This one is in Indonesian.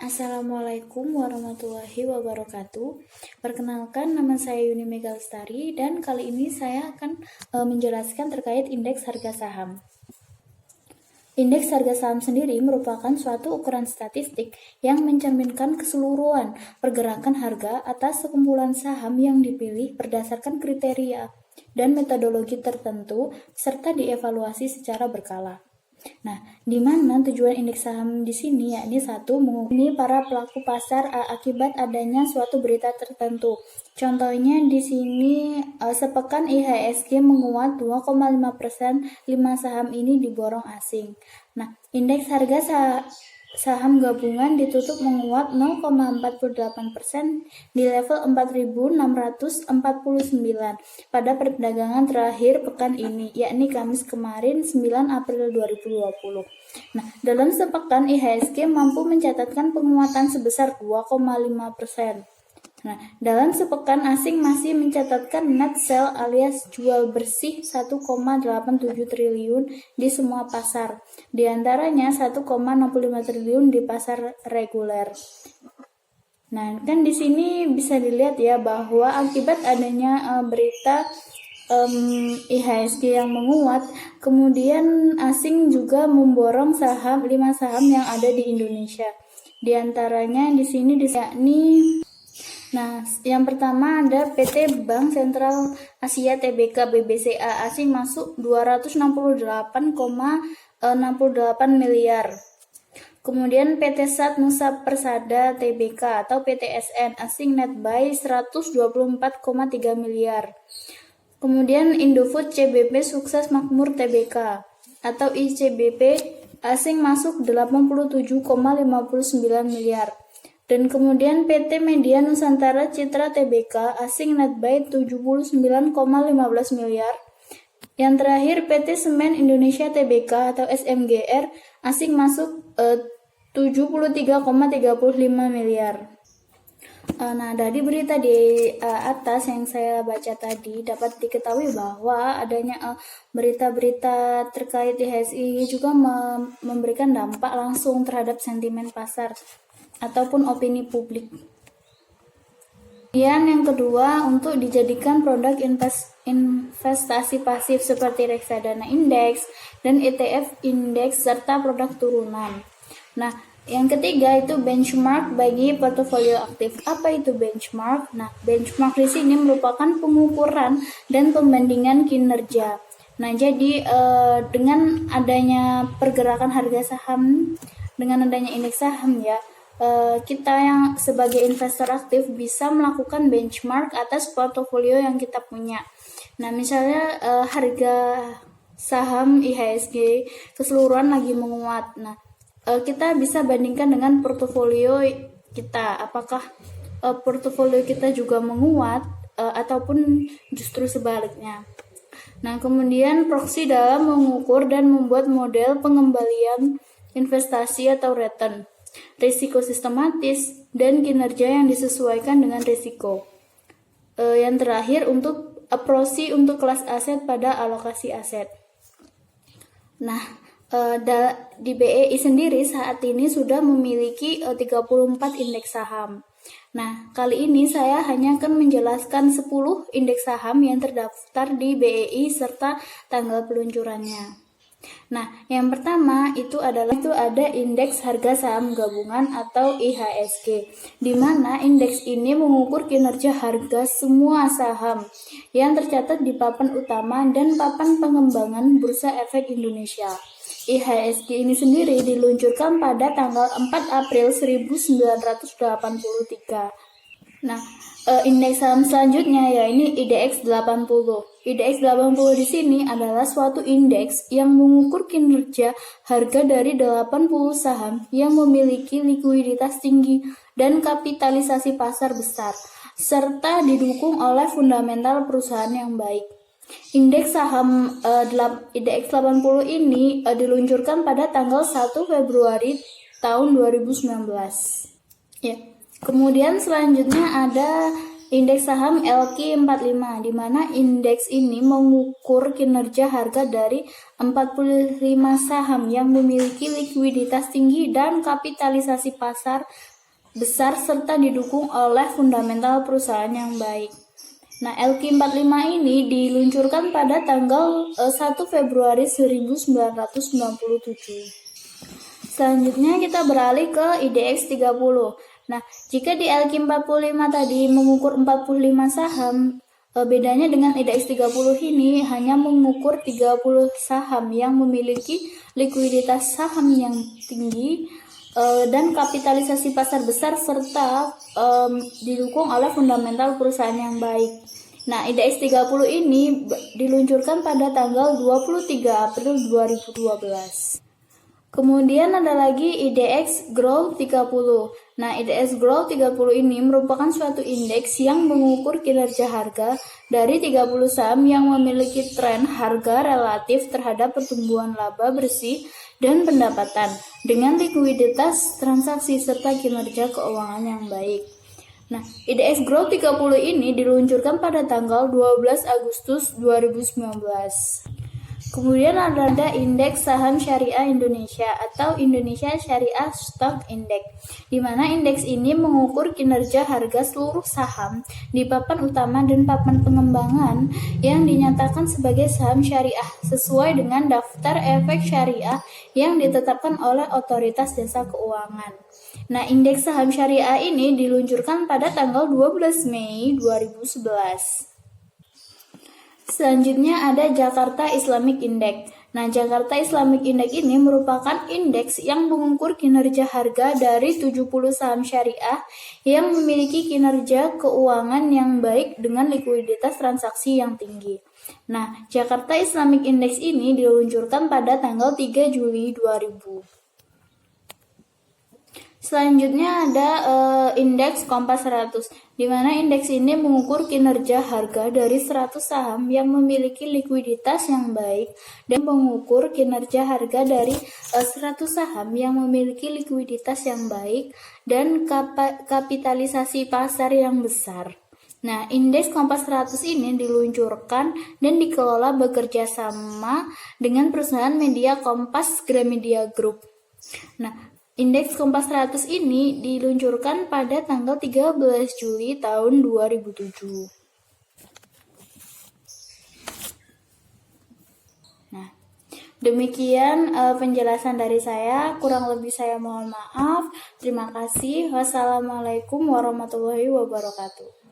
Assalamualaikum warahmatullahi wabarakatuh. Perkenalkan, nama saya Yuni Megalestari dan kali ini saya akan menjelaskan terkait indeks harga saham. Indeks harga saham sendiri merupakan suatu ukuran statistik yang mencerminkan keseluruhan pergerakan harga atas sekumpulan saham yang dipilih berdasarkan kriteria dan metodologi tertentu serta dievaluasi secara berkala. Nah, di mana tujuan indeks saham di sini yakni satu, mengukur para pelaku pasar akibat adanya suatu berita tertentu. Contohnya di sini sepekan IHSG menguat 2,5%, 5 saham ini diborong asing. Nah, indeks harga saham gabungan ditutup menguat 0,48% di level 4.649 pada perdagangan terakhir pekan ini, yakni Kamis kemarin 9 April 2020. Nah, dalam sepekan IHSG mampu mencatatkan penguatan sebesar 2,5%. Nah, dalam sepekan asing masih mencatatkan net sell alias jual bersih 1,87 triliun di semua pasar. Di antaranya 1,65 triliun di pasar reguler. Nah, kan di sini bisa dilihat ya bahwa akibat adanya berita IHSG yang menguat, kemudian asing juga memborong 5 saham yang ada di Indonesia. Di antaranya di sini yakni yang pertama ada PT Bank Sentral Asia Tbk BBCA asing masuk 268,68 miliar. Kemudian PT Sat Nusa Persada Tbk atau PTSN asing net buy 124,3 miliar. Kemudian Indofood CBP Sukses Makmur Tbk atau ICBP asing masuk 87,59 miliar. Dan kemudian PT Media Nusantara Citra Tbk asing net buy 79,15 miliar. Yang terakhir PT Semen Indonesia Tbk atau SMGR asing masuk 73,35 miliar. Nah, dari berita di atas yang saya baca tadi dapat diketahui bahwa adanya berita-berita terkait IHSG juga memberikan dampak langsung terhadap sentimen pasar ataupun opini publik. Kemudian yang kedua, untuk dijadikan produk investasi pasif seperti reksadana indeks dan ETF indeks serta produk turunan. Nah, yang ketiga itu benchmark bagi portofolio aktif. Apa itu benchmark? Nah, benchmark di sini merupakan pengukuran dan pembandingan kinerja. Nah, jadi dengan adanya pergerakan harga saham, dengan adanya indeks saham ya, kita yang sebagai investor aktif bisa melakukan benchmark atas portofolio yang kita punya. Nah, misalnya harga saham IHSG keseluruhan lagi menguat. Nah, kita bisa bandingkan dengan portofolio kita, apakah portofolio kita juga menguat ataupun justru sebaliknya. Nah, kemudian proxy dalam mengukur dan membuat model pengembalian investasi atau return, risiko sistematis, dan kinerja yang disesuaikan dengan risiko. Yang terakhir untuk proxy untuk kelas aset pada alokasi aset. Nah, di BEI sendiri saat ini sudah memiliki 34 indeks saham. Nah, kali ini saya hanya akan menjelaskan 10 indeks saham yang terdaftar di BEI serta tanggal peluncurannya. Nah, yang pertama itu ada indeks harga saham gabungan atau IHSG, di mana indeks ini mengukur kinerja harga semua saham yang tercatat di papan utama dan papan pengembangan Bursa Efek Indonesia. IHSG ini sendiri diluncurkan pada tanggal 4 April 1983. Nah, indeks saham selanjutnya ya ini IDX 80. IDX 80 di sini adalah suatu indeks yang mengukur kinerja harga dari 80 saham yang memiliki likuiditas tinggi dan kapitalisasi pasar besar, serta didukung oleh fundamental perusahaan yang baik. Indeks saham IDX 80 ini diluncurkan pada tanggal 1 Februari tahun 2019. Ya. Kemudian selanjutnya ada indeks saham LQ45, di mana indeks ini mengukur kinerja harga dari 45 saham yang memiliki likuiditas tinggi dan kapitalisasi pasar besar serta didukung oleh fundamental perusahaan yang baik. Nah, LQ45 ini diluncurkan pada tanggal 1 Februari 1997. Selanjutnya kita beralih ke IDX30. Nah, jika di LQ45 tadi mengukur 45 saham, bedanya dengan IDX30 ini hanya mengukur 30 saham yang memiliki likuiditas saham yang tinggi dan kapitalisasi pasar besar serta didukung oleh fundamental perusahaan yang baik. Nah, IDX30 ini diluncurkan pada tanggal 23 April 2012. Kemudian ada lagi IDX Growth 30. Nah, IDX Growth 30 ini merupakan suatu indeks yang mengukur kinerja harga dari 30 saham yang memiliki tren harga relatif terhadap pertumbuhan laba bersih dan pendapatan dengan likuiditas transaksi serta kinerja keuangan yang baik. Nah, IDX Growth 30 ini diluncurkan pada tanggal 12 Agustus 2019. Kemudian ada indeks saham syariah Indonesia atau Indonesia Syariah Stock Index, di mana indeks ini mengukur kinerja harga seluruh saham di papan utama dan papan pengembangan yang dinyatakan sebagai saham syariah sesuai dengan daftar efek syariah yang ditetapkan oleh Otoritas Jasa Keuangan. Nah, indeks saham syariah ini diluncurkan pada tanggal 12 Mei 2011. Selanjutnya ada Jakarta Islamic Index. Nah, Jakarta Islamic Index ini merupakan indeks yang mengukur kinerja harga dari 70 saham syariah yang memiliki kinerja keuangan yang baik dengan likuiditas transaksi yang tinggi. Nah, Jakarta Islamic Index ini diluncurkan pada tanggal 3 Juli 2000. Selanjutnya ada indeks Kompas 100, di mana indeks ini mengukur kinerja harga dari 100 saham yang memiliki likuiditas yang baik dan mengukur kinerja harga dari 100 saham yang memiliki likuiditas yang baik dan kapitalisasi pasar yang besar. Nah, indeks Kompas 100 ini diluncurkan dan dikelola bekerja sama dengan perusahaan media Kompas Gramedia Group. Nah, indeks Kompas 100 ini diluncurkan pada tanggal 13 Juli tahun 2007. Nah, demikian penjelasan dari saya. Kurang lebih saya mohon maaf. Terima kasih. Wassalamualaikum warahmatullahi wabarakatuh.